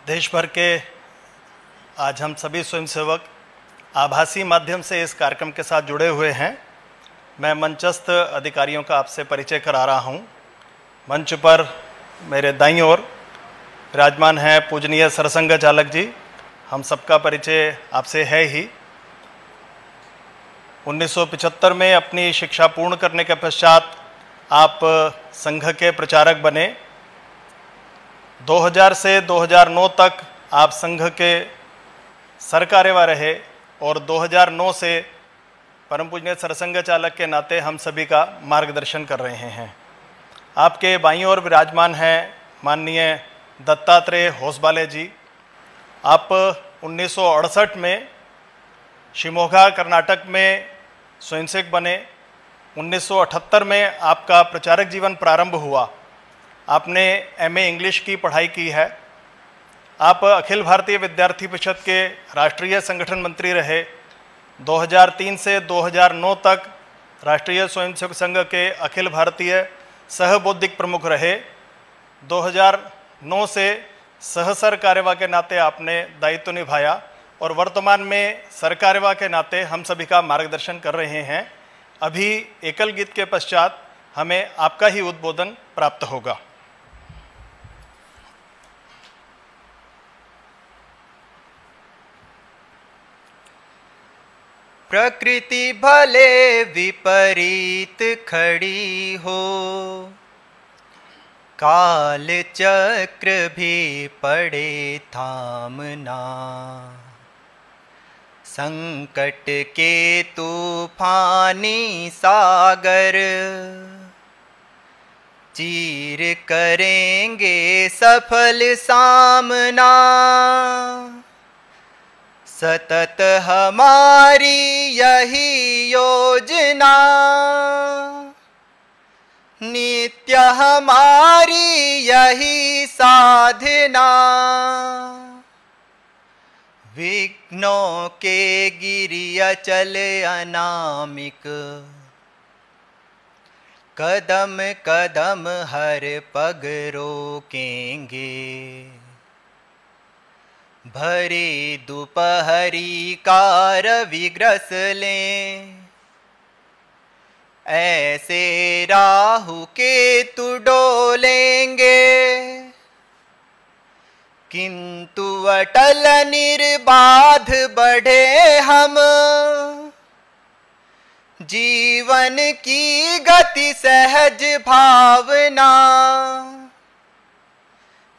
देश भर के आज हम सभी स्वयंसेवक आभासी माध्यम से इस कार्यक्रम के साथ जुड़े हुए हैं। मैं मंचस्थ अधिकारियों का आपसे परिचय करा रहा हूं। मंच पर मेरे दाईं ओर विराजमान हैं पूजनीय सरसंघ चालक जी। हम सबका परिचय आपसे है ही। 1975 में अपनी शिक्षा पूर्ण करने के पश्चात आप संघ के प्रचारक बने। 2000 से 2009 तक आप संघ के सरकार्यवाह रहे और 2009 से परम पूजनीय सरसंघ चालक के नाते हम सभी का मार्गदर्शन कर रहे हैं। आपके बाईं ओर विराजमान हैं माननीय दत्तात्रेय होसबाले जी। आप 1968 में शिमोगा कर्नाटक में स्वयंसेवक बने। 1978 में आपका प्रचारक जीवन प्रारंभ हुआ। आपने एमए इंग्लिश की पढ़ाई की है। आप अखिल भारतीय विद्यार्थी परिषद के राष्ट्रीय संगठन मंत्री रहे। 2003 से 2009 तक राष्ट्रीय स्वयंसेवक संघ के अखिल भारतीय सह बौद्धिक प्रमुख रहे। 2009 से सह सरकार्यवाह के नाते आपने दायित्व निभाया और वर्तमान में सरकार्यवाह के नाते हम सभी का मार्गदर्शन कर रहे हैं। अभी एकल गीत के पश्चात हमें आपका ही उद्बोधन प्राप्त होगा। प्रकृति भले विपरीत खड़ी हो, काल चक्र भी पड़े थामना। संकट के तूफानी सागर चीर करेंगे सफल सामना। सतत हमारी यही योजना, नित्य हमारी यही साधना। विघ्नों के गिरि अचल अनामिक, कदम कदम हर पग रोकेंगे। भरी दोपहरी का रवि ग्रस लें, ऐसे राहु केतु डोलेंगे। किंतु अटल निर्बाध बढ़े हम, जीवन की गति सहज भावना।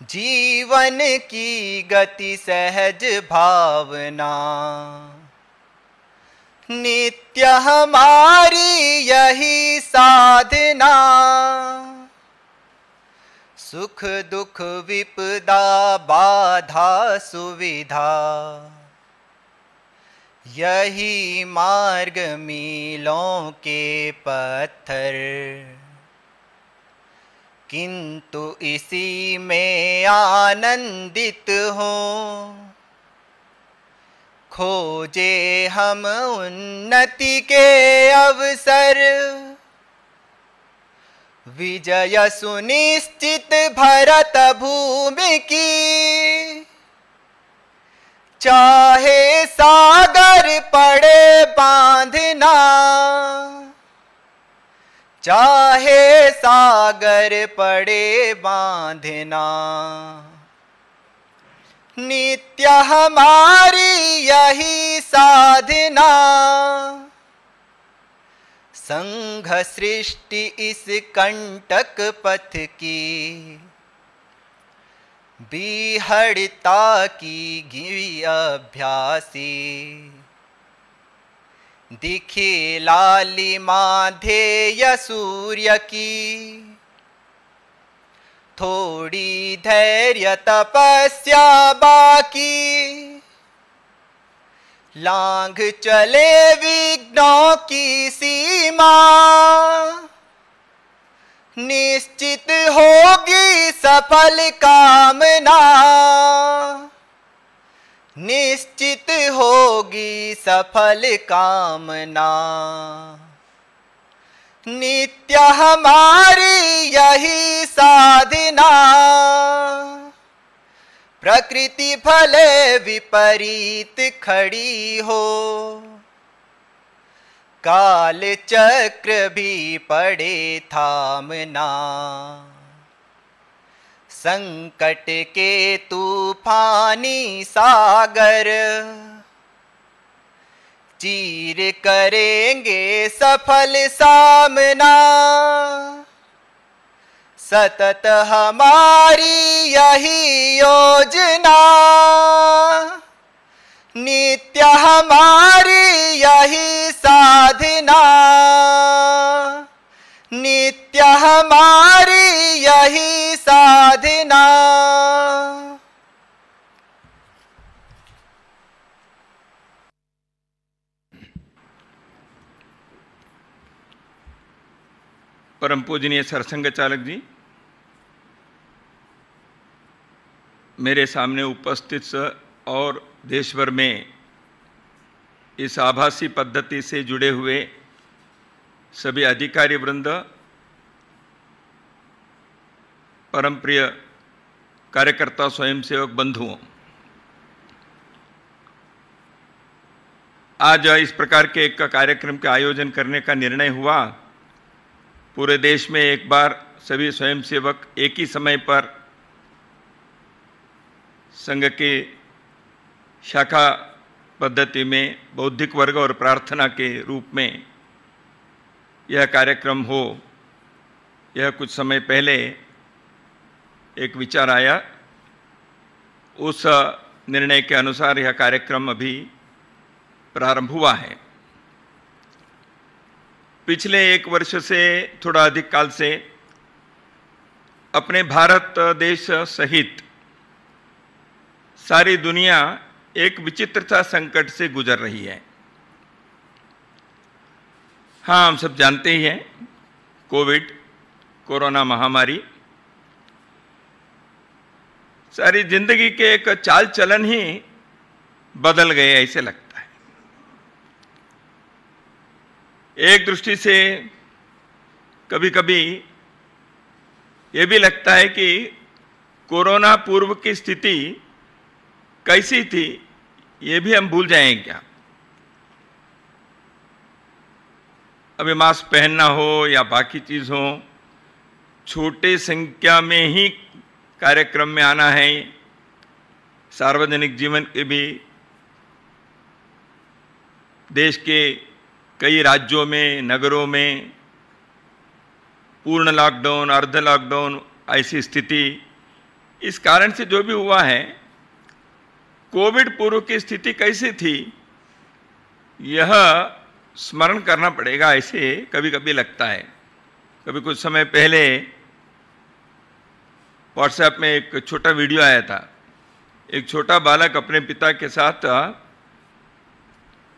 जीवन की गति सहज भावना, नित्य हमारी यही साधना। सुख दुख विपदा बाधा सुविधा, यही मार्ग मीलों के पत्थर। किंतु इसी में आनंदित हों, खोजे हम उन्नति के अवसर। विजय सुनिश्चित भरत भूमि की, चाहे सागर पड़े बांधना। चाहे सागर पड़े बांधना, नित्य हमारी यही साधना। संघ सृष्टि इस कंटक पथ की, बिहड़ता की गिरी अभ्यासी। दिखे लालिमा ध्येय सूर्य की, थोड़ी धैर्य तपस्या बाकी। लांघ चले विघ्नों की सीमा, निश्चित होगी सफल कामना। निश्चित होगी सफल कामना। नित्य हमारी यही साधना। प्रकृति भले विपरीत खड़ी हो, काल चक्र भी पड़े थामना, संकट के तूफानी सागर चीर करेंगे सफल सामना। सतत हमारी यही योजना, नित्य हमारी यही साधना, नित्य हमारी यही साधना। परम पूजनीय सरसंघ चालक जी, मेरे सामने उपस्थित और देश भर में इस आभासी पद्धति से जुड़े हुए सभी अधिकारी वृंद, परम प्रिय कार्यकर्ता स्वयंसेवक बंधुओं, आज इस प्रकार के एक कार्यक्रम के आयोजन करने का निर्णय हुआ। पूरे देश में एक बार सभी स्वयंसेवक एक ही समय पर संघ के शाखा पद्धति में बौद्धिक वर्ग और प्रार्थना के रूप में यह कार्यक्रम हो, यह कुछ समय पहले एक विचार आया। उस निर्णय के अनुसार यह कार्यक्रम अभी प्रारंभ हुआ है। पिछले एक वर्ष से थोड़ा अधिक काल से अपने भारत देश सहित सारी दुनिया एक विचित्रता संकट से गुजर रही है। हाँ, हम सब जानते ही हैं, कोरोना महामारी सारी जिंदगी के एक चाल चलन ही बदल गए ऐसे लगता है। एक दृष्टि से कभी कभी ये भी लगता है कि कोरोना पूर्व की स्थिति कैसी थी ये भी हम भूल जाएं क्या। अभी मास्क पहनना हो या बाकी चीज हो, छोटे संख्या में ही कार्यक्रम में आना है। सार्वजनिक जीवन के भी देश के कई राज्यों में, नगरों में पूर्ण लॉकडाउन, अर्ध लॉकडाउन ऐसी स्थिति। इस कारण से जो भी हुआ है, कोविड पूर्व की स्थिति कैसी थी यह स्मरण करना पड़ेगा, ऐसे कभी कभी लगता है। कभी कुछ समय पहले व्हाट्सएप में एक छोटा वीडियो आया था। एक छोटा बालक अपने पिता के साथ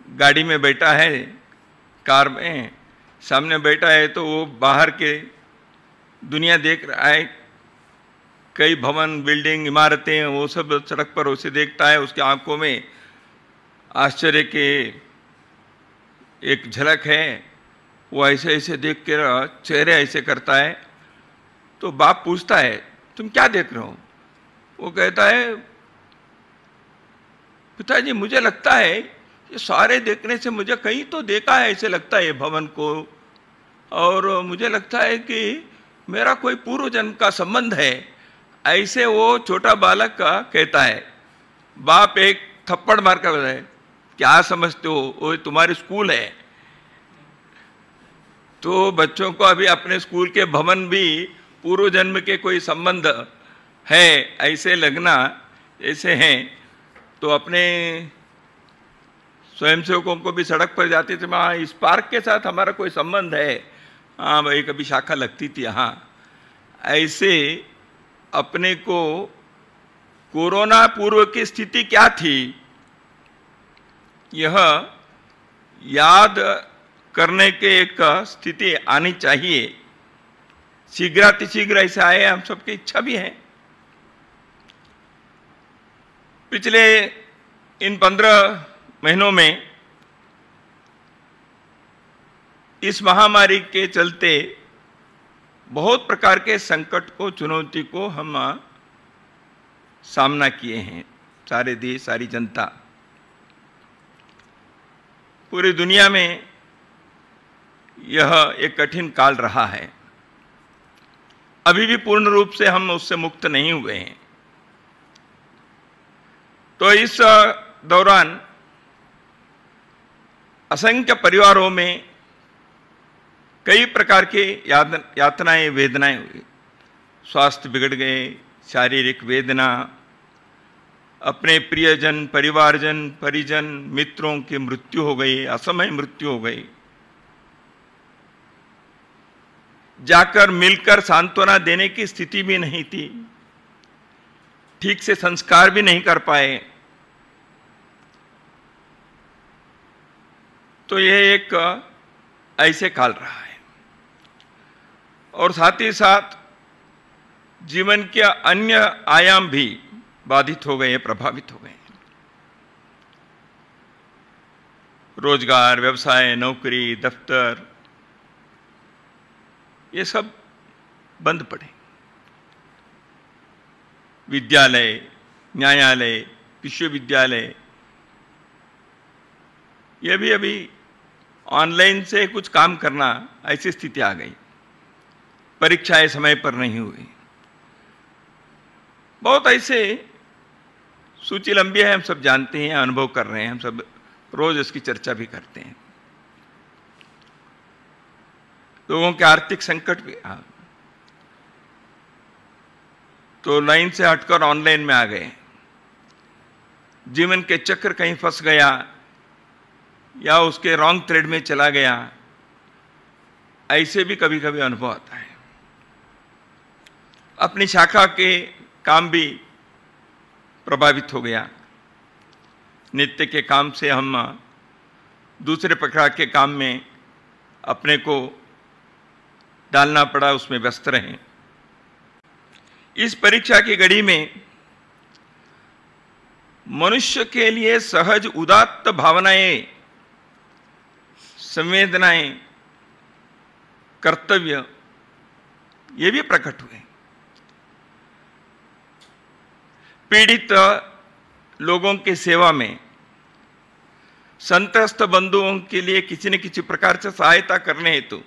गाड़ी में बैठा है, कार में सामने बैठा है, तो वो बाहर के दुनिया देख रहा है। कई भवन, बिल्डिंग, इमारतें, वो सब सड़क पर उसे देखता है। उसकी आंखों में आश्चर्य के एक झलक है। वो ऐसे ऐसे देख कर चेहरे ऐसे करता है। तो बाप पूछता है, तुम क्या देख रहे हो? वो कहता है, पिताजी मुझे लगता है ये सारे देखने से मुझे कहीं तो देखा है ऐसे लगता है ये भवन को, और मुझे लगता है कि मेरा कोई पूर्व जन्म का संबंध है, ऐसे वो छोटा बालक का कहता है। बाप एक थप्पड़ मार कर बताए, क्या समझते हो, वो तुम्हारी स्कूल है। तो बच्चों को अभी अपने स्कूल के भवन भी पूर्व जन्म के कोई संबंध है ऐसे लगना ऐसे हैं। तो अपने स्वयंसेवकों को भी सड़क पर जाते थे, हाँ इस पार्क के साथ हमारा कोई संबंध है, हाँ भाई कभी शाखा लगती थी यहाँ। ऐसे अपने को कोरोना पूर्व की स्थिति क्या थी यह याद करने के एक स्थिति आनी चाहिए। शीघ्रातिशीघ्र ऐसे आए, हम सबकी इच्छा भी है। पिछले इन 15 महीनों में इस महामारी के चलते बहुत प्रकार के संकट को, चुनौती को हम सामना किए हैं, सारे देश, सारी जनता। पूरी दुनिया में यह एक कठिन काल रहा है। अभी भी पूर्ण रूप से हम उससे मुक्त नहीं हुए हैं। तो इस दौरान असंख्य परिवारों में कई प्रकार के यातनाएं, वेदनाएं हुई। स्वास्थ्य बिगड़ गए, शारीरिक वेदना, अपने प्रियजन, परिवारजन, परिजन, मित्रों की मृत्यु हो गई, असमय मृत्यु हो गई। जाकर मिलकर सांत्वना देने की स्थिति भी नहीं थी, ठीक से संस्कार भी नहीं कर पाए। तो यह एक ऐसे काल रहा है। और साथ ही साथ जीवन के अन्य आयाम भी बाधित हो गए, प्रभावित हो गए। रोजगार, व्यवसाय, नौकरी, दफ्तर, ये सब बंद पड़े। विद्यालय, न्यायालय, विश्वविद्यालय, ये भी अभी ऑनलाइन से कुछ काम करना, ऐसी स्थिति आ गई। परीक्षाएं समय पर नहीं हुई। बहुत ऐसे, सूची लंबी है, हम सब जानते हैं, अनुभव कर रहे हैं, हम सब रोज इसकी चर्चा भी करते हैं। लोगों के आर्थिक संकट भी तो लाइन से हटकर ऑनलाइन में आ गए। जीवन के चक्र कहीं फंस गया या उसके रॉन्ग थ्रेड में चला गया, ऐसे भी कभी कभी अनुभव आता है। अपनी शाखा के काम भी प्रभावित हो गया। नित्य के काम से हम दूसरे प्रकार के काम में अपने को डालना पड़ा, उसमें व्यस्त रहे। इस परीक्षा की घड़ी में मनुष्य के लिए सहज उदात्त भावनाएं, संवेदनाएं, कर्तव्य, ये भी प्रकट हुए। पीड़ित लोगों की सेवा में, संत्रस्त बंधुओं के लिए किसी न किसी प्रकार से सहायता करने हेतु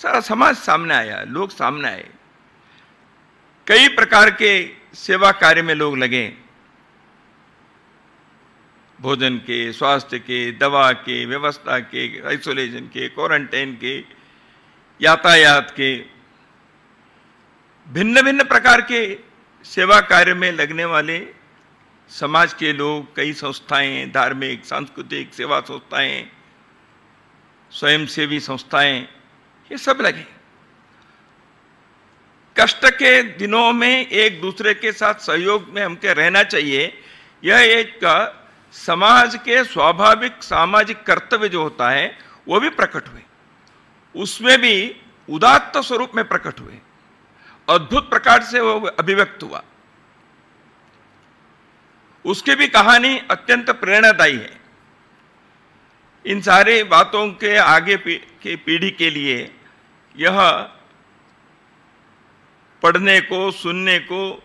सारा समाज सामने आया, लोग सामने आए। कई प्रकार के सेवा कार्य में लोग लगे। भोजन के, स्वास्थ्य के, दवा के, व्यवस्था के, आइसोलेशन के, क्वारंटाइन के, यातायात के, भिन्न भिन्न प्रकार के सेवा कार्य में लगने वाले समाज के लोग, कई संस्थाएं, धार्मिक, सांस्कृतिक सेवा संस्थाएं, स्वयंसेवी संस्थाएं, ये सब लगे। कष्ट के दिनों में एक दूसरे के साथ सहयोग में हमके रहना चाहिए। यह एक समाज के स्वाभाविक सामाजिक कर्तव्य जो होता है वो भी प्रकट हुए, उसमें भी उदात्त स्वरूप में प्रकट हुए, अद्भुत प्रकार से वो अभिव्यक्त हुआ। उसकी भी कहानी अत्यंत प्रेरणादायी है। इन सारे बातों के आगे की पीढ़ी के लिए यह पढ़ने को, सुनने को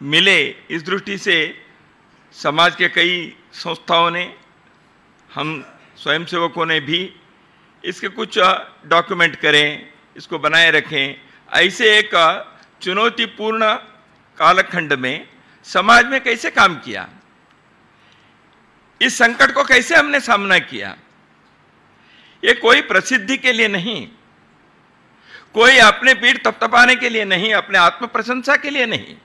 मिले, इस दृष्टि से समाज के कई संस्थाओं ने, हम स्वयंसेवकों ने भी इसके कुछ डॉक्यूमेंट करें, इसको बनाए रखें। ऐसे एक चुनौतीपूर्ण कालखंड में समाज में कैसे काम किया, इस संकट को कैसे हमने सामना किया। ये कोई प्रसिद्धि के लिए नहीं, कोई अपने पीठ थपथपाने के लिए नहीं, अपने आत्म प्रशंसा के लिए नहीं,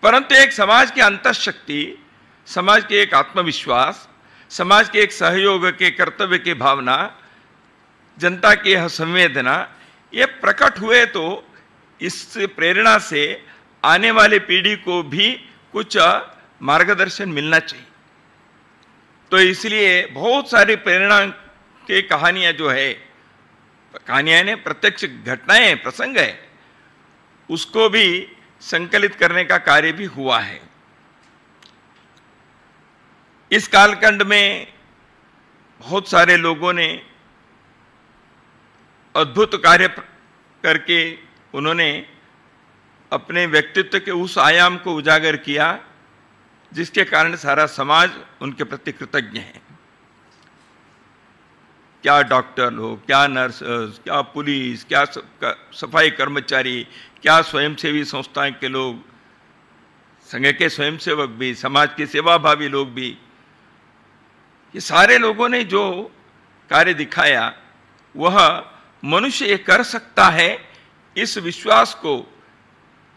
परंतु एक समाज की अंतःशक्ति, समाज के एक आत्मविश्वास, समाज के एक सहयोग के कर्तव्य की भावना, जनता की यह संवेदना, ये प्रकट हुए। तो इस प्रेरणा से आने वाले पीढ़ी को भी कुछ मार्गदर्शन मिलना चाहिए। तो इसलिए बहुत सारी प्रेरणा की कहानियां जो है, कहानियां ने प्रत्यक्ष घटनाएं, प्रसंग है, उसको भी संकलित करने का कार्य भी हुआ है। इस कालखंड में बहुत सारे लोगों ने अद्भुत कार्य करके उन्होंने अपने व्यक्तित्व के उस आयाम को उजागर किया जिसके कारण सारा समाज उनके प्रति कृतज्ञ है। क्या डॉक्टर हो, क्या नर्स, क्या पुलिस, क्या सफाई कर्मचारी, क्या स्वयंसेवी संस्थाएं के लोग, संघ के स्वयंसेवक भी, समाज के सेवाभावी लोग भी, ये सारे लोगों ने जो कार्य दिखाया वह मनुष्य ये कर सकता है, इस विश्वास को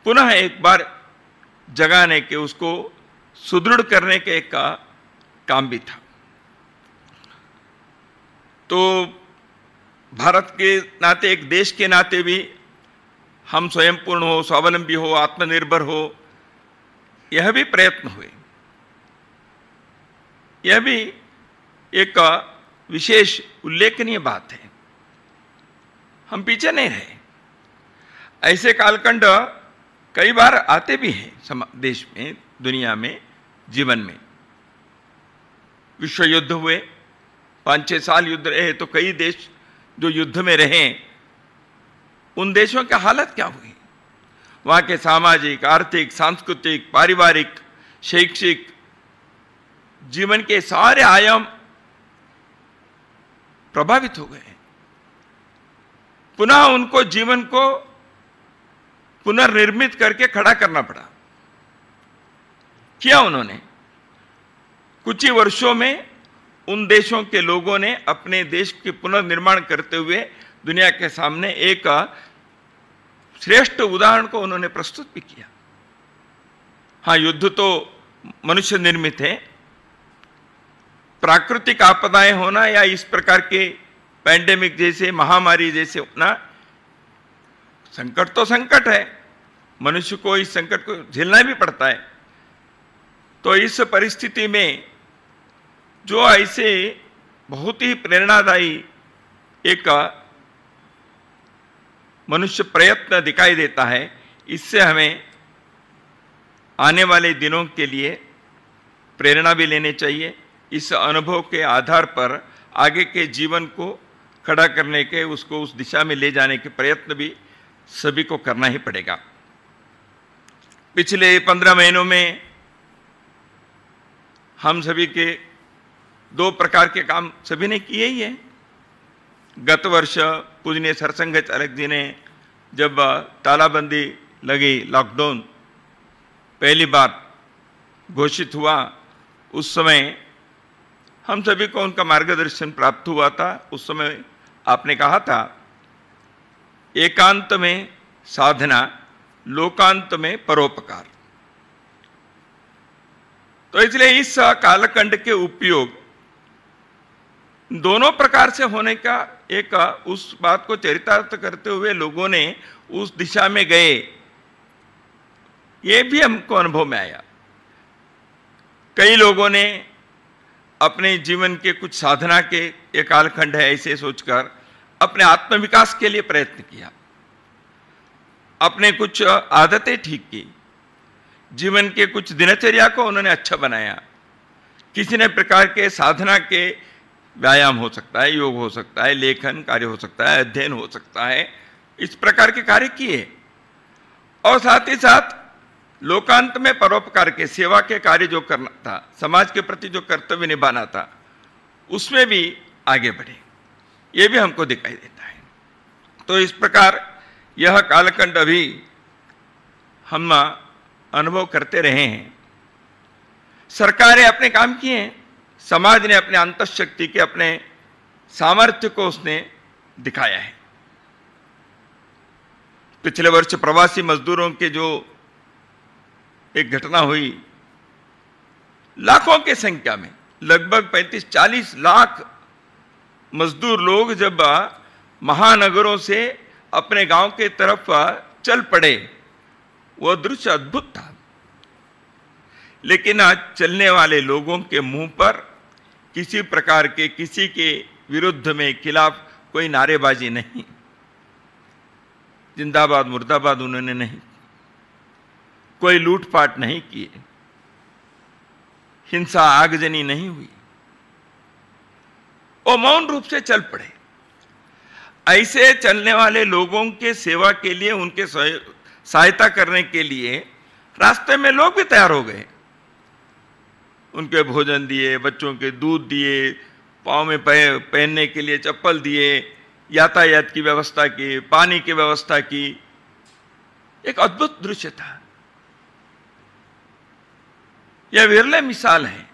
पुनः एक बार जगाने के, उसको सुदृढ़ करने के का काम भी था। तो भारत के नाते, एक देश के नाते भी हम स्वयं पूर्ण हो, स्वावलंबी हो, आत्मनिर्भर हो, यह भी प्रयत्न हुए। यह भी एक विशेष उल्लेखनीय बात है। हम पीछे नहीं रहे। ऐसे कालखंड कई बार आते भी हैं देश में, दुनिया में, जीवन में। विश्व युद्ध हुए, 5-6 साल युद्ध रहे, तो कई देश जो युद्ध में रहे, उन देशों की हालत क्या हुई? वहाँ के सामाजिक, आर्थिक, सांस्कृतिक, पारिवारिक, शैक्षिक जीवन के सारे आयाम प्रभावित हो गए। पुनः उनको जीवन को पुनर्निर्मित करके खड़ा करना पड़ा। किया उन्होंने। कुछ ही वर्षों में उन देशों के लोगों ने अपने देश के पुनर्निर्माण करते हुए दुनिया के सामने एक श्रेष्ठ उदाहरण को उन्होंने प्रस्तुत भी किया। हाँ, युद्ध तो मनुष्य निर्मित है। प्राकृतिक आपदाएं होना या इस प्रकार के पैंडेमिक जैसे, महामारी जैसे होना, संकट तो संकट है, मनुष्य को इस संकट को झेलना भी पड़ता है। तो इस परिस्थिति में जो ऐसे बहुत ही प्रेरणादायी एक मनुष्य प्रयत्न दिखाई देता है, इससे हमें आने वाले दिनों के लिए प्रेरणा भी लेनी चाहिए। इस अनुभव के आधार पर आगे के जीवन को खड़ा करने के, उसको उस दिशा में ले जाने के प्रयत्न भी सभी को करना ही पड़ेगा। पिछले 15 महीनों में हम सभी के 2 प्रकार के काम सभी ने किए ही हैं। गत वर्ष पूजनीय सरसंघ चालक जी ने जब तालाबंदी लगी, लॉकडाउन पहली बार घोषित हुआ, उस समय हम सभी को उनका मार्गदर्शन प्राप्त हुआ था। उस समय आपने कहा था, एकांत में साधना, लोकांत में परोपकार। तो इसलिए इस कालखंड के उपयोग दोनों प्रकार से होने का एक उस बात को चरितार्थ करते हुए लोगों ने उस दिशा में गए, ये भी हमको अनुभव में आया। कई लोगों ने अपने जीवन के कुछ साधना के, एक कालखंड है ऐसे सोचकर, अपने आत्मविकास के लिए प्रयत्न किया, अपने कुछ आदतें ठीक की, जीवन के कुछ दिनचर्या को उन्होंने अच्छा बनाया। किसी ने प्रकार के साधना के व्यायाम हो सकता है, योग हो सकता है, लेखन कार्य हो सकता है, अध्ययन हो सकता है, इस प्रकार के कार्य किए। और साथ ही साथ लोकांत में परोपकार के, सेवा के कार्य जो करना था, समाज के प्रति जो कर्तव्य निभाना था, उसमें भी आगे बढ़े। ये भी हमको दिखाई देता है। तो इस प्रकार यह कालखंड अभी हम अनुभव करते रहे हैं। सरकारें अपने काम किए हैं, समाज ने अपने अंतःशक्ति के, अपने सामर्थ्य को उसने दिखाया है। पिछले वर्ष प्रवासी मजदूरों के जो एक घटना हुई, लाखों की संख्या में, लगभग 35-40 लाख मजदूर लोग जब महानगरों से अपने गांव के तरफ चल पड़े, वह दृश्य अद्भुत था। लेकिन आज चलने वाले लोगों के मुंह पर किसी प्रकार के, किसी के विरुद्ध में, खिलाफ कोई नारेबाजी नहीं, जिंदाबाद मुर्दाबाद उन्होंने नहीं, कोई लूटपाट नहीं किए, हिंसा आगजनी नहीं हुई, वो मौन रूप से चल पड़े। ऐसे चलने वाले लोगों के सेवा के लिए, उनके सहायता करने के लिए रास्ते में लोग भी तैयार हो गए। उनके भोजन दिए, बच्चों के दूध दिए, पाँव में पहनने के लिए चप्पल दिए, यातायात की व्यवस्था की, पानी की व्यवस्था की। एक अद्भुत दृश्य था। यह विरले मिसाल है।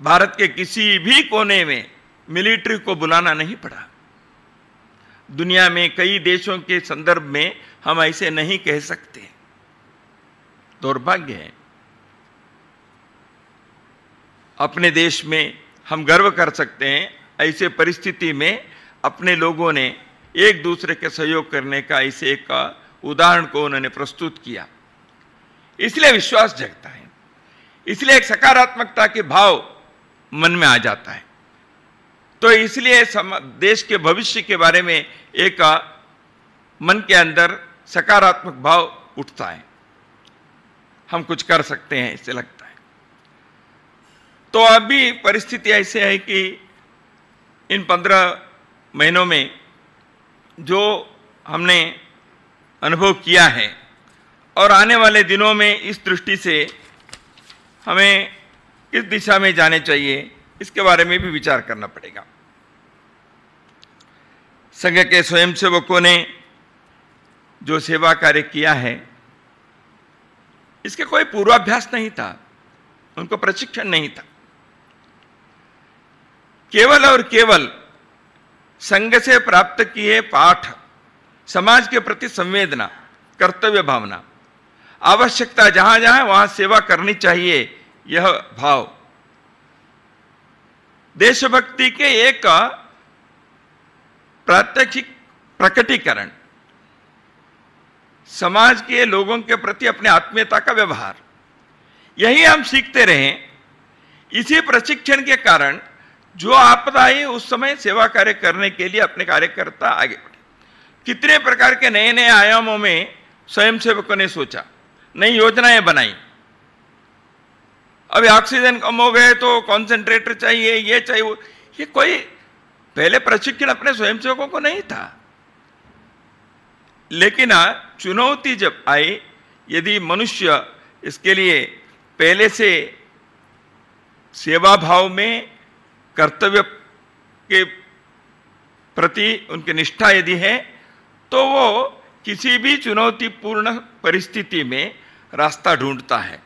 भारत के किसी भी कोने में मिलिट्री को बुलाना नहीं पड़ा। दुनिया में कई देशों के संदर्भ में हम ऐसे नहीं कह सकते। दुर्भाग्य है। अपने देश में हम गर्व कर सकते हैं। ऐसे परिस्थिति में अपने लोगों ने एक दूसरे के सहयोग करने का ऐसे एक उदाहरण को उन्होंने प्रस्तुत किया। इसलिए विश्वास जगता है, इसलिए एक सकारात्मकता के भाव मन में आ जाता है। तो इसलिए देश के भविष्य के बारे में एक मन के अंदर सकारात्मक भाव उठता है। हम कुछ कर सकते हैं ऐसे लगता है। तो अभी परिस्थिति ऐसे है कि इन 15 महीनों में जो हमने अनुभव किया है और आने वाले दिनों में इस दृष्टि से हमें किस दिशा में जाने चाहिए, इसके बारे में भी विचार करना पड़ेगा। संघ के स्वयंसेवकों ने जो सेवा कार्य किया है, इसके कोई पूर्वाभ्यास नहीं था, उनको प्रशिक्षण नहीं था। केवल और केवल संघ से प्राप्त किए पाठ, समाज के प्रति संवेदना, कर्तव्य भावना, आवश्यकता जहां जहां वहां सेवा करनी चाहिए, यह भाव, देशभक्ति के एक प्रात्यक्षिक प्रकटीकरण, समाज के लोगों के प्रति अपने आत्मीयता का व्यवहार, यही हम सीखते रहे। इसी प्रशिक्षण के कारण जो आपदा आई उस समय सेवा कार्य करने के लिए अपने कार्यकर्ता आगे बढ़े। कितने प्रकार के नए नए आयामों में स्वयंसेवकों ने सोचा, नई योजनाएं बनाई। अभी ऑक्सीजन कम हो गए तो कॉन्सेंट्रेटर चाहिए, ये चाहिए वो। ये कोई पहले प्रशिक्षण अपने स्वयंसेवकों को नहीं था। लेकिन चुनौती जब आई, यदि मनुष्य इसके लिए पहले से सेवा भाव में, कर्तव्य के प्रति उनकी निष्ठा यदि है, तो वो किसी भी चुनौतीपूर्ण परिस्थिति में रास्ता ढूंढता है,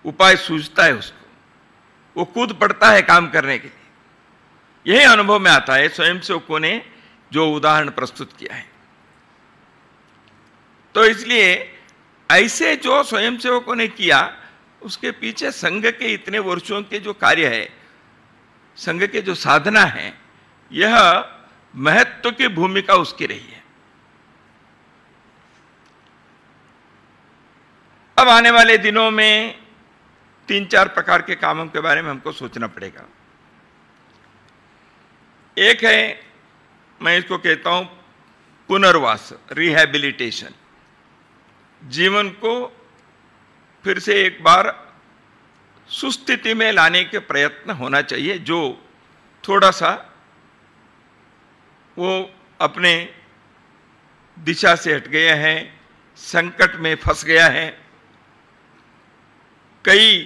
उपाय सूझता है उसको, वो कूद पड़ता है काम करने के लिए। यही अनुभव में आता है स्वयंसेवकों ने जो उदाहरण प्रस्तुत किया है। तो इसलिए ऐसे जो स्वयंसेवकों ने किया, उसके पीछे संघ के इतने वर्षों के जो कार्य है, संघ के जो साधना है, यह महत्व की भूमिका उसकी रही है। अब आने वाले दिनों में 3-4 प्रकार के कामों के बारे में हमको सोचना पड़ेगा। एक है, मैं इसको कहता हूं पुनर्वास, रिहैबिलिटेशन। जीवन को फिर से एक बार सुस्थिति में लाने के प्रयत्न होना चाहिए। जो थोड़ा सा वो अपने दिशा से हट गया है, संकट में फंस गया है, कई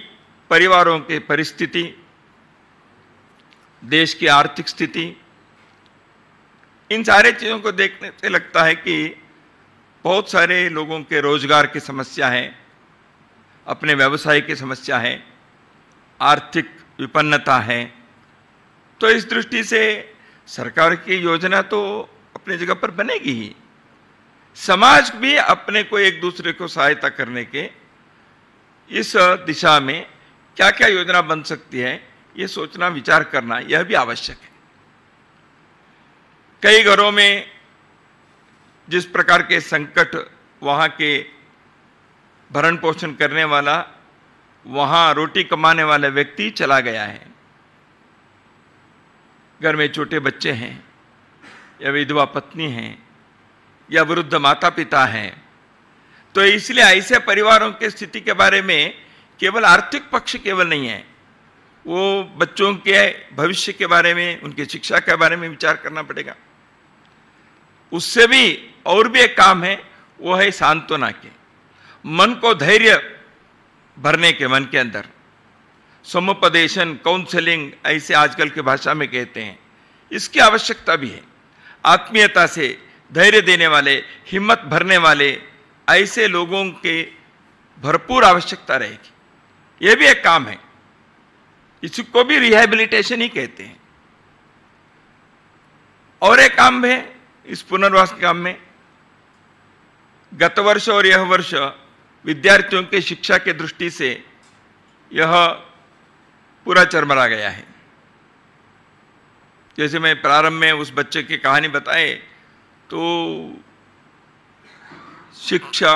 परिवारों की परिस्थिति, देश की आर्थिक स्थिति, इन सारे चीज़ों को देखने से लगता है कि बहुत सारे लोगों के रोजगार की समस्या है, अपने व्यवसाय की समस्या है, आर्थिक विपन्नता है। तो इस दृष्टि से सरकार की योजना तो अपनी जगह पर बनेगी ही। समाज भी अपने को एक दूसरे को सहायता करने के इस दिशा में क्या क्या योजना बन सकती है, ये सोचना, विचार करना, यह भी आवश्यक है। कई घरों में जिस प्रकार के संकट, वहाँ के भरण पोषण करने वाला, वहाँ रोटी कमाने वाला व्यक्ति चला गया है, घर में छोटे बच्चे हैं, या विधवा पत्नी हैं, या वृद्ध माता पिता हैं, तो इसलिए ऐसे परिवारों के स्थिति के बारे में केवल आर्थिक पक्ष केवल नहीं है, वो बच्चों के भविष्य के बारे में, उनकी शिक्षा के बारे में विचार करना पड़ेगा। उससे भी और भी एक काम है, वो है सांत्वना के, मन को धैर्य भरने के, मन के अंदर समुपदेशन, काउंसलिंग ऐसे आजकल की भाषा में कहते हैं, इसकी आवश्यकता भी है। आत्मीयता से धैर्य देने वाले, हिम्मत भरने वाले ऐसे लोगों के भरपूर आवश्यकता रहेगी। यह भी एक काम है, इसको भी रिहैबिलिटेशन ही कहते हैं। और एक काम है इस पुनर्वास के काम में, गत वर्ष और यह वर्ष विद्यार्थियों के शिक्षा के दृष्टि से यह पूरा चरमरा गया है। जैसे मैं प्रारंभ में उस बच्चे की कहानी बताए, तो शिक्षा,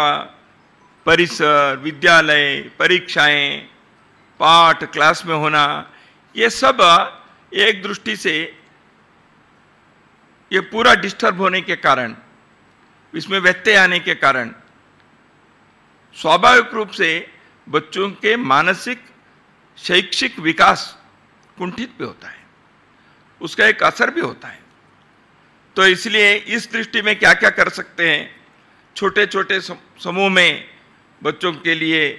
परिसर, विद्यालय, परीक्षाएं, पाठ क्लास में होना, ये सब एक दृष्टि से ये पूरा डिस्टर्ब होने के कारण, इसमें व्यत्यय आने के कारण स्वाभाविक रूप से बच्चों के मानसिक शैक्षिक विकास कुंठित भी होता है, उसका एक असर भी होता है। तो इसलिए इस दृष्टि में क्या क्या कर सकते हैं, छोटे छोटे समूह में बच्चों के लिए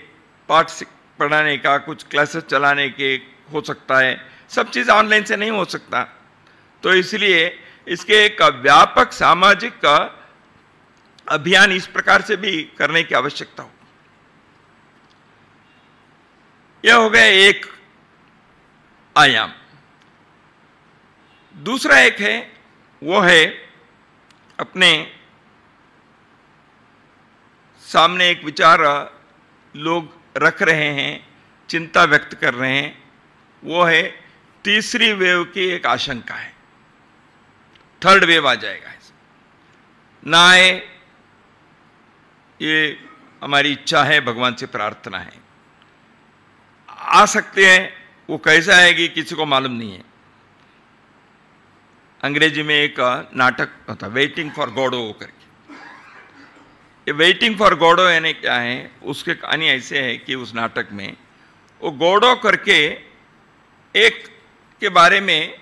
पाठ पढ़ाने का, कुछ क्लासेस चलाने के हो सकता है। सब चीज़ ऑनलाइन से नहीं हो सकता, तो इसलिए इसके एक व्यापक सामाजिक अभियान इस प्रकार से भी करने की आवश्यकता हो। यह हो गया एक आयाम। दूसरा एक है, वो है अपने सामने एक विचार लोग रख रहे हैं, चिंता व्यक्त कर रहे हैं, वो है तीसरी वेव की एक आशंका है, थर्ड वेव आ जाएगा। ना आए ये हमारी इच्छा है, भगवान से प्रार्थना है। आ सकते हैं, वो कैसे आएगी किसी को मालूम नहीं है। अंग्रेजी में एक नाटक होता, वेटिंग फॉर गॉडो करके। ये वेटिंग फॉर गॉडो यानी क्या है, उसके कहानी ऐसे है कि उस नाटक में वो गॉडो करके एक के बारे में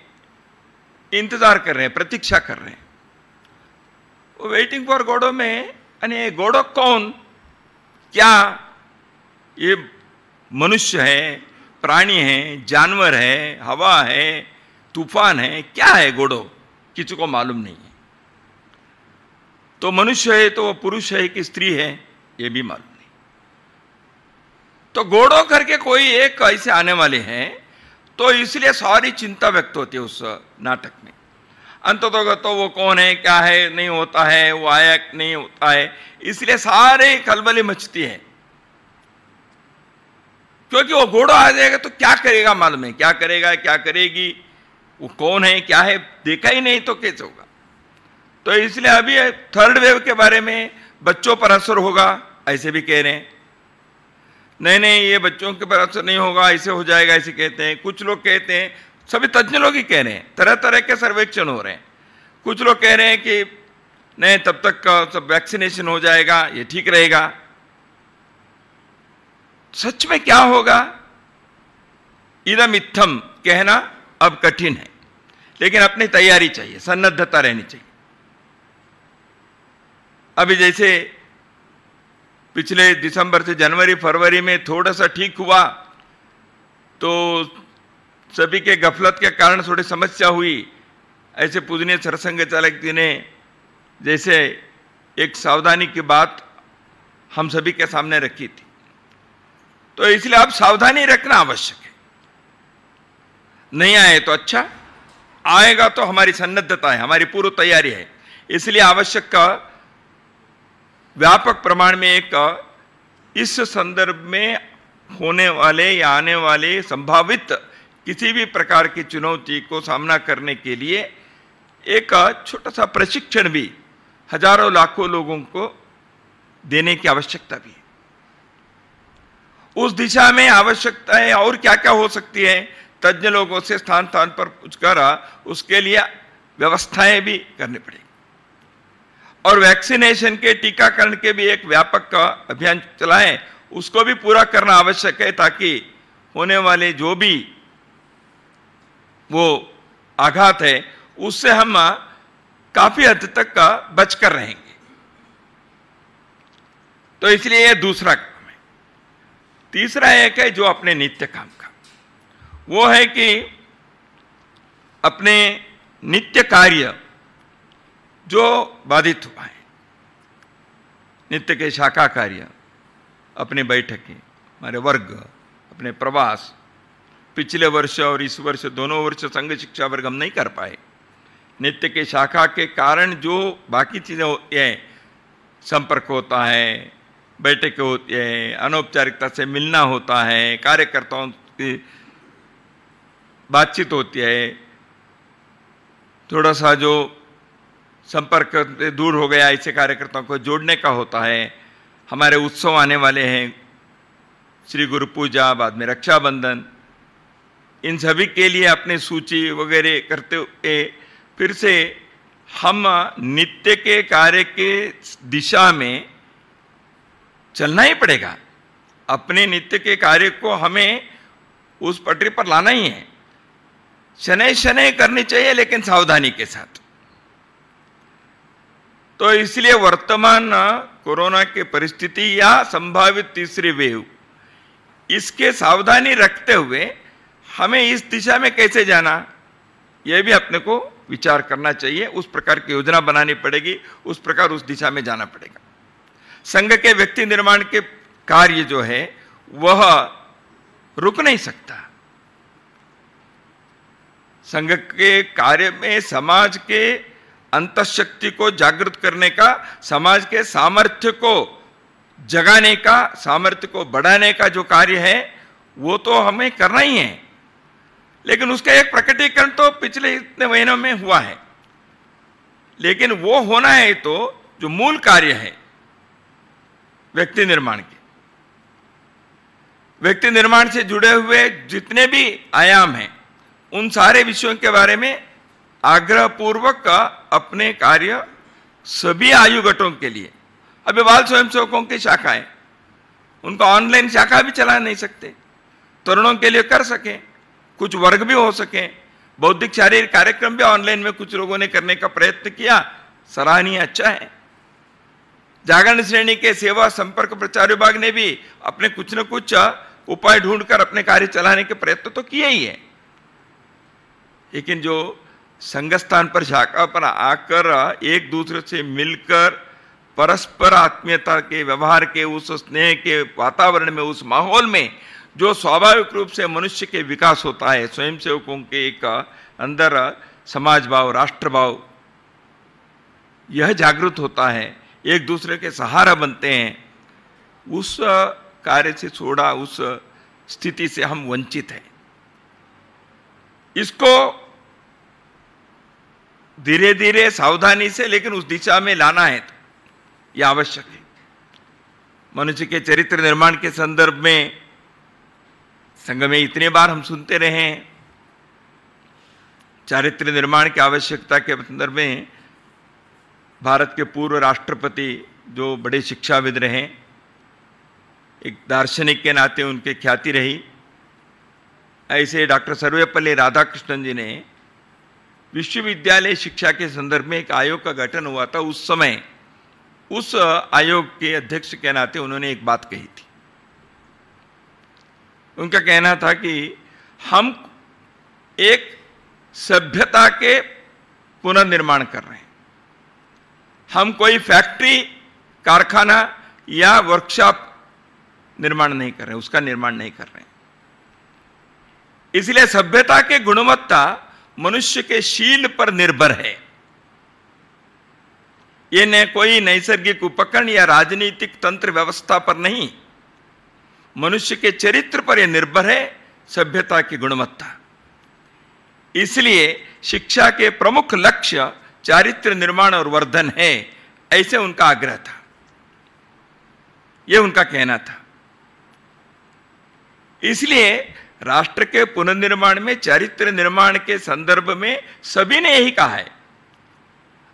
इंतजार कर रहे हैं, प्रतीक्षा कर रहे हैं। वो वेटिंग फॉर गॉडो में यानी गॉडो कौन, क्या ये मनुष्य है, प्राणी है, जानवर है, हवा है, तूफान है, क्या है गॉडो, किसी को मालूम नहीं है। तो मनुष्य है तो वो पुरुष है कि स्त्री है, ये भी मालूम नहीं। तो गॉडो करके कोई एक ऐसे आने वाले हैं, तो इसलिए सारी चिंता व्यक्त होती है उस नाटक में। अंततः तो वो कौन है, क्या है, नहीं होता है, वो आया नहीं होता है, इसलिए सारे खलबली मचती है। क्योंकि वो घोड़ा आ जाएगा तो क्या करेगा मालूम है, क्या करेगा, क्या करेगी, वो कौन है, क्या है, देखा ही नहीं तो कैसे होगा। तो इसलिए अभी थर्ड वेव के बारे में बच्चों पर असर होगा ऐसे भी कह रहे हैं। नहीं नहीं, ये बच्चों के पर असर नहीं होगा, ऐसे हो जाएगा ऐसे कहते हैं। कुछ लोग कहते हैं, सभी तज्ञ लोग ही कह रहे हैं, तरह तरह के सर्वेक्षण हो रहे हैं। कुछ लोग कह रहे हैं कि नहीं, तब तक सब वैक्सीनेशन हो जाएगा, ये ठीक रहेगा। सच में क्या होगा, इदम इत्थम कहना अब कठिन है, लेकिन अपनी तैयारी चाहिए, सन्नद्धता रहनी चाहिए। अभी जैसे पिछले दिसंबर से जनवरी फरवरी में थोड़ा सा ठीक हुआ, तो सभी के गफलत के कारण थोड़ी समस्या हुई। ऐसे पूजनीय सरसंघ चालक जी ने जैसे एक सावधानी की बात हम सभी के सामने रखी थी, तो इसलिए अब सावधानी रखना आवश्यक है। नहीं आए तो अच्छा, आएगा तो हमारी सन्नद्धता है, हमारी पूर्व तैयारी है। इसलिए आवश्यक व्यापक प्रमाण में एक इस संदर्भ में होने वाले या आने वाले संभावित किसी भी प्रकार की चुनौती को सामना करने के लिए एक छोटा सा प्रशिक्षण भी हजारों लाखों लोगों को देने की आवश्यकता भी है। उस दिशा में आवश्यकताएं और क्या क्या हो सकती है, तज्ञ लोगों से स्थान स्थान पर पूछकर उसके लिए व्यवस्थाएं भी करनी पड़ेगी। और वैक्सीनेशन के, टीकाकरण के भी एक व्यापक अभियान चलाएं, उसको भी पूरा करना आवश्यक है, ताकि होने वाले जो भी वो आघात है उससे हम काफी हद तक का बचकर रहेंगे। तो इसलिए यह दूसरा काम है। तीसरा एक है जो अपने नित्य काम का, वो है कि अपने नित्य कार्य जो बाधित हुआ है, नित्य के शाखा कार्य, अपने बैठकें, हमारे वर्ग, अपने प्रवास, पिछले वर्ष और इस वर्ष दोनों वर्ष संघ शिक्षा वर्ग हम नहीं कर पाए। नित्य के शाखा के कारण जो बाकी चीजें होती हैं, संपर्क होता है, बैठकें होती है, अनौपचारिकता से मिलना होता है, कार्यकर्ताओं की बातचीत होती है, थोड़ा सा जो संपर्क से दूर हो गया ऐसे कार्यकर्ताओं को जोड़ने का होता है। हमारे उत्सव आने वाले हैं, श्री गुरु पूजा, बाद में रक्षाबंधन, इन सभी के लिए अपनी सूची वगैरह करते हुए फिर से हम नित्य के कार्य के दिशा में चलना ही पड़ेगा। अपने नित्य के कार्य को हमें उस पटरी पर लाना ही है। शनै शनै करनी चाहिए, लेकिन सावधानी के साथ। तो इसलिए वर्तमान कोरोना की परिस्थिति या संभावित तीसरी वेव, इसके सावधानी रखते हुए हमें इस दिशा में कैसे जाना, यह भी अपने को विचार करना चाहिए। उस प्रकार की योजना बनानी पड़ेगी, उस प्रकार उस दिशा में जाना पड़ेगा। संघ के व्यक्ति निर्माण के कार्य जो है वह रुक नहीं सकता। संघ के कार्य में समाज के अंतःशक्ति को जागृत करने का, समाज के सामर्थ्य को जगाने का, सामर्थ्य को बढ़ाने का जो कार्य है वो तो हमें करना ही है। लेकिन उसका एक प्रकटीकरण तो पिछले इतने महीनों में हुआ है। लेकिन वो होना है तो जो मूल कार्य है व्यक्ति निर्माण के, व्यक्ति निर्माण से जुड़े हुए जितने भी आयाम हैं, उन सारे विषयों के बारे में आग्रह पूर्वक अपने कार्य सभी आयु गटों के लिए, अभी बाल स्वयंसेवकों की शाखा है, उनको ऑनलाइन शाखा भी चला नहीं सकते, तरुणों के लिए कर सकें, कुछ वर्ग भी हो सके, बौद्धिक शारीरिक कार्यक्रम भी ऑनलाइन में कुछ लोगों ने करने का प्रयत्न किया, सराहनीय, अच्छा है। जागरण श्रेणी के सेवा संपर्क प्रचार विभाग ने भी अपने कुछ न कुछ उपाय ढूंढकर अपने कार्य चलाने के प्रयत्न तो किए ही है। लेकिन जो संघ स्थान पर, शाखा पर आकर एक दूसरे से मिलकर परस्पर आत्मीयता के, व्यवहार के, उस स्नेह के वातावरण में, उस माहौल में जो स्वाभाविक रूप से मनुष्य के विकास होता है, स्वयंसेवकों के एक अंदर समाज भाव, राष्ट्र भाव, यह जागृत होता है, एक दूसरे के सहारा बनते हैं, उस कार्य से छोड़ा, उस स्थिति से हम वंचित हैं। इसको धीरे धीरे सावधानी से लेकिन उस दिशा में लाना है, तो यह आवश्यक है। मनुष्य के चरित्र निर्माण के संदर्भ में संघ में इतने बार हम सुनते रहे हैं, चारित्र निर्माण की आवश्यकता के संदर्भ में भारत के पूर्व राष्ट्रपति जो बड़े शिक्षाविद रहे, एक दार्शनिक के नाते उनकी ख्याति रही, ऐसे डॉक्टर सर्वेपल्ली राधाकृष्णन जी ने विश्वविद्यालय शिक्षा के संदर्भ में एक आयोग का गठन हुआ था। उस समय उस आयोग के अध्यक्ष के नाते उन्होंने एक बात कही थी। उनका कहना था कि हम एक सभ्यता के पुनर्निर्माण कर रहे हैं, हम कोई फैक्ट्री, कारखाना या वर्कशॉप निर्माण नहीं कर रहे, उसका निर्माण नहीं कर रहे हैं। इसलिए सभ्यता के गुणवत्ता मनुष्य के शील पर निर्भर है। ये न कोई नैसर्गिक उपकरण या राजनीतिक तंत्र व्यवस्था पर नहीं, मनुष्य के चरित्र पर यह निर्भर है, सभ्यता की गुणवत्ता। इसलिए शिक्षा के प्रमुख लक्ष्य चारित्र निर्माण और वर्धन है, ऐसे उनका आग्रह था, यह उनका कहना था। इसलिए राष्ट्र के पुनर्निर्माण में चारित्र निर्माण के संदर्भ में सभी ने यही कहा है,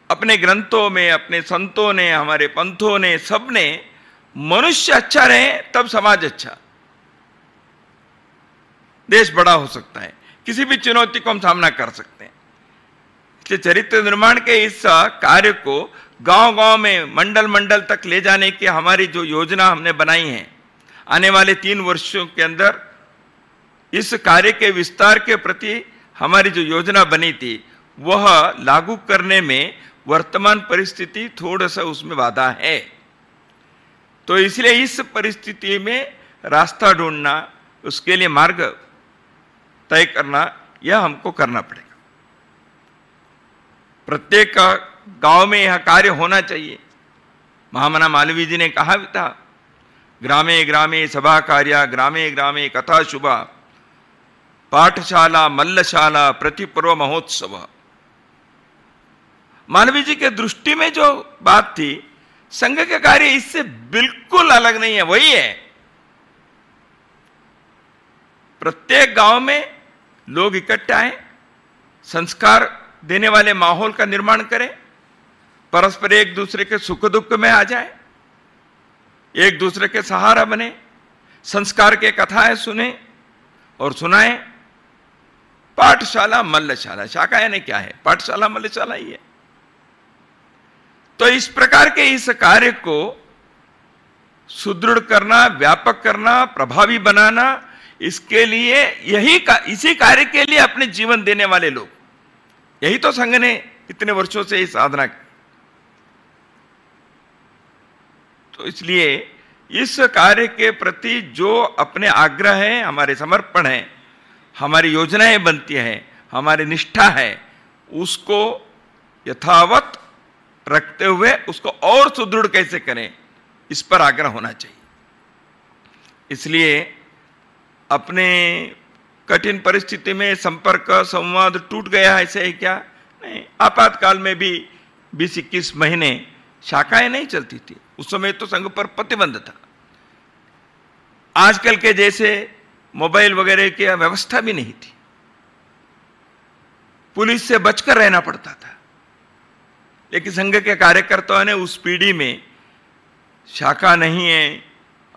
अपने ग्रंथों में, अपने संतों ने, हमारे पंथों ने, सबने, मनुष्य अच्छा रहे तब समाज अच्छा, देश बड़ा हो सकता है, किसी भी चुनौती को हम सामना कर सकते हैं। इसलिए चरित्र निर्माण के इस कार्य को गांव-गांव में, मंडल-मंडल तक ले जाने की हमारी जो योजना हमने बनाई है, आने वाले 3 वर्षों के अंदर इस कार्य के विस्तार के प्रति हमारी जो योजना बनी थी, वह लागू करने में वर्तमान परिस्थिति थोड़ा सा उसमें बाधा है। तो इसलिए इस परिस्थिति में रास्ता ढूंढना, उसके लिए मार्ग तय करना, यह हमको करना पड़ेगा। प्रत्येक गांव में यह कार्य होना चाहिए। महामना मालवीय जी ने कहा भी था, ग्रामे ग्रामे सभा कार्या, ग्रामे ग्रामे कथा शुभा, पाठशाला मल्लशाला प्रतिपर्व महोत्सव। मालवीय जी के दृष्टि में जो बात थी, संघ के कार्य इससे बिल्कुल अलग नहीं है, वही है। प्रत्येक गांव में लोग इकट्ठे आए, संस्कार देने वाले माहौल का निर्माण करें, परस्पर एक दूसरे के सुख दुख में आ जाए, एक दूसरे के सहारा बने, संस्कार के कथाएं सुने और सुनाएं। पाठशाला मल्लशाला, शाखा यानी क्या है? पाठशाला मल्लशाला ही है। तो इस प्रकार के इस कार्य को सुदृढ़ करना, व्यापक करना, प्रभावी बनाना, इसके लिए इसी कार्य के लिए अपने जीवन देने वाले लोग, यही तो संघ ने इतने वर्षों से इस साधना की। तो इसलिए इस कार्य के प्रति जो अपने आग्रह है, हमारे समर्पण है, हमारी योजनाएं बनती हैं, हमारी निष्ठा है, उसको यथावत रखते हुए उसको और सुदृढ़ कैसे करें, इस पर आग्रह होना चाहिए। इसलिए अपने कठिन परिस्थिति में संपर्क संवाद टूट गया ऐसे है क्या? नहीं, आपातकाल में भी 20-21 महीने शाखाएं नहीं चलती थी। उस समय तो संघ पर प्रतिबंध था। आजकल के जैसे मोबाइल वगैरह की व्यवस्था भी नहीं थी। पुलिस से बचकर रहना पड़ता था। लेकिन संघ के कार्यकर्ताओं ने उस पीढ़ी में शाखा नहीं है,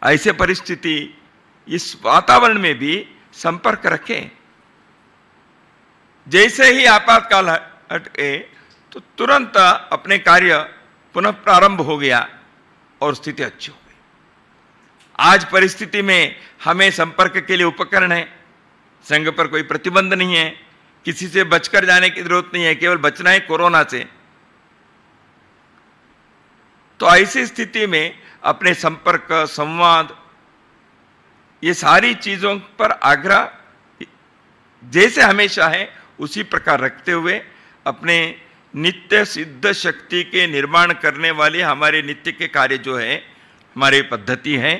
ऐसे परिस्थिति, इस वातावरण में भी संपर्क रखे। जैसे ही आपातकाल हटे तो तुरंत अपने कार्य पुनः प्रारंभ हो गया और स्थिति अच्छी हो गई। आज परिस्थिति में हमें संपर्क के लिए उपकरण है, संघ पर कोई प्रतिबंध नहीं है, किसी से बचकर जाने की जरूरत नहीं है, केवल बचना है कोरोना से। तो ऐसी स्थिति में अपने संपर्क, संवाद, ये सारी चीजों पर आग्रह जैसे हमेशा है उसी प्रकार रखते हुए अपने नित्य सिद्ध शक्ति के निर्माण करने वाले हमारे नित्य के कार्य जो है, हमारी पद्धति है,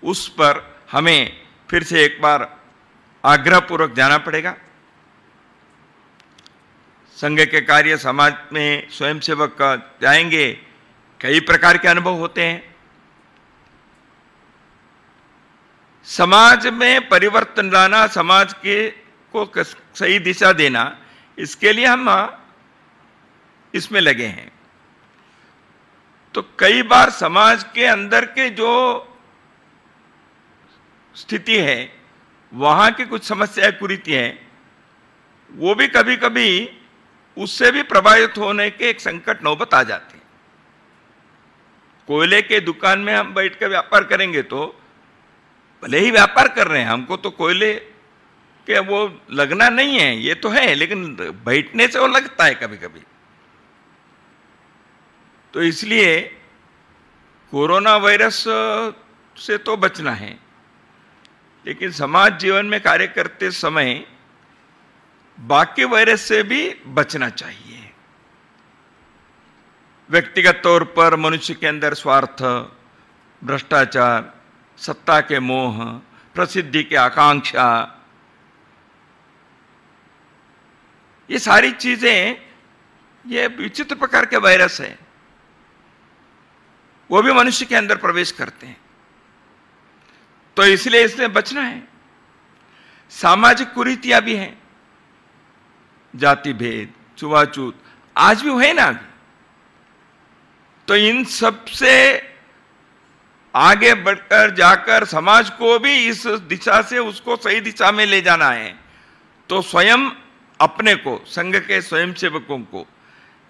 उस पर हमें फिर से एक बार आग्रह पूर्वक जाना पड़ेगा। संघ के कार्य समाज में स्वयंसेवक जाएंगे, कई प्रकार के अनुभव होते हैं। समाज में परिवर्तन लाना, समाज के को सही दिशा देना, इसके लिए हम इसमें लगे हैं। तो कई बार समाज के अंदर के जो स्थिति है, वहां की कुछ समस्याएं कुरीति हैं, वो भी कभी कभी उससे भी प्रभावित होने के एक संकट नौबत आ जाते हैं। कोयले के दुकान में हम बैठ कर व्यापार करेंगे तो भले ही व्यापार कर रहे हैं, हमको तो कोयले के वो लगना नहीं है, ये तो है, लेकिन बैठने से वो लगता है कभी कभी। तो इसलिए कोरोना वायरस से तो बचना है, लेकिन समाज जीवन में कार्य करते समय बाकी वायरस से भी बचना चाहिए। व्यक्तिगत तौर पर मनुष्य के अंदर स्वार्थ, भ्रष्टाचार, सत्ता के मोह, प्रसिद्धि की आकांक्षा, ये सारी चीजें, ये विचित्र प्रकार के वायरस है, वो भी मनुष्य के अंदर प्रवेश करते हैं। तो इसलिए इससे बचना है। सामाजिक कुरीतियां भी हैं, जाति भेद, छुआछूत, आज भी है ना अभी। तो इन सब से आगे बढ़कर जाकर समाज को भी इस दिशा से उसको सही दिशा में ले जाना है। तो स्वयं अपने को, संघ के स्वयंसेवकों को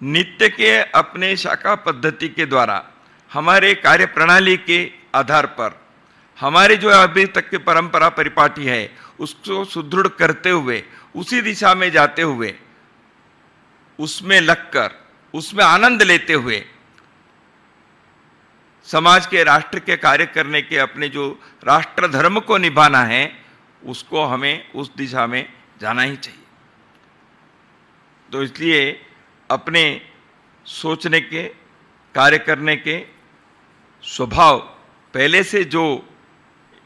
नित्य के अपने शाखा पद्धति के द्वारा हमारे कार्य प्रणाली के आधार पर हमारे जो अभी तक की परंपरा परिपाटी है उसको सुदृढ़ करते हुए, उसी दिशा में जाते हुए, उसमें लगकर, उसमें आनंद लेते हुए समाज के, राष्ट्र के कार्य करने के, अपने जो राष्ट्र धर्म को निभाना है उसको हमें उस दिशा में जाना ही चाहिए। तो इसलिए अपने सोचने के, कार्य करने के स्वभाव पहले से जो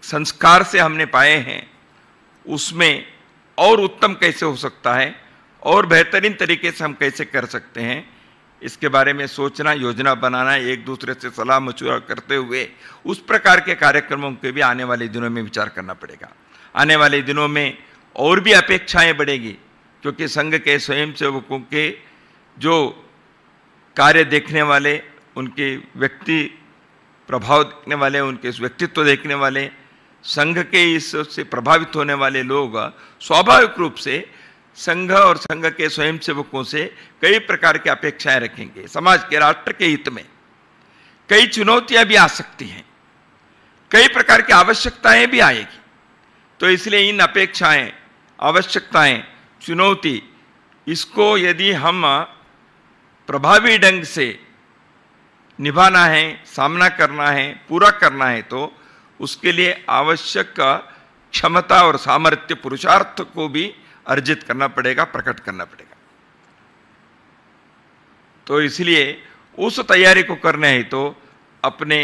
संस्कार से हमने पाए हैं उसमें और उत्तम कैसे हो सकता है और बेहतरीन तरीके से हम कैसे कर सकते हैं, इसके बारे में सोचना, योजना बनाना, एक दूसरे से सलाह मशवरा करते हुए उस प्रकार के कार्यक्रमों के भी आने वाले दिनों में विचार करना पड़ेगा। आने वाले दिनों में और भी अपेक्षाएं बढ़ेगी, क्योंकि संघ के स्वयंसेवकों के जो कार्य देखने वाले, उनके व्यक्ति प्रभाव देखने वाले, उनके व्यक्तित्व देखने वाले, संघ के इससे प्रभावित होने वाले लोग स्वाभाविक रूप से संघ और संघ के स्वयंसेवकों से कई प्रकार की अपेक्षाएं रखेंगे। समाज के, राष्ट्र के हित में कई चुनौतियां भी आ सकती हैं, कई प्रकार की आवश्यकताएं भी आएगी। तो इसलिए इन अपेक्षाएं, आवश्यकताएं, चुनौती, इसको यदि हम प्रभावी ढंग से निभाना है, सामना करना है, पूरा करना है, तो उसके लिए आवश्यक क्षमता और सामर्थ्य, पुरुषार्थ को भी अर्जित करना पड़ेगा, प्रकट करना पड़ेगा। तो इसलिए उस तैयारी को करना है तो अपने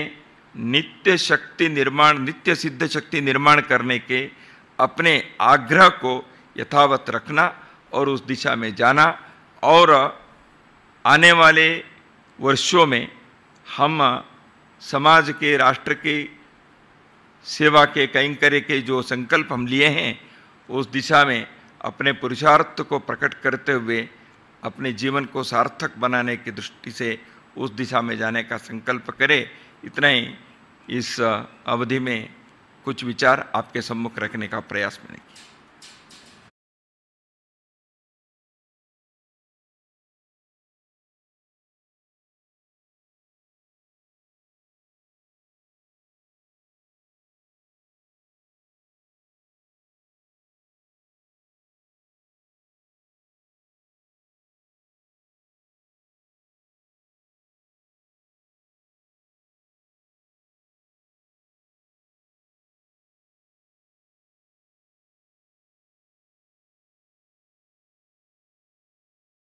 नित्य शक्ति निर्माण, नित्य सिद्ध शक्ति निर्माण करने के अपने आग्रह को यथावत रखना और उस दिशा में जाना, और आने वाले वर्षों में हम समाज के, राष्ट्र की सेवा के, कैंकर्य के जो संकल्प हम लिए हैं उस दिशा में अपने पुरुषार्थ को प्रकट करते हुए अपने जीवन को सार्थक बनाने की दृष्टि से उस दिशा में जाने का संकल्प करें। इतना ही इस अवधि में कुछ विचार आपके सम्मुख रखने का प्रयास मैंने किया।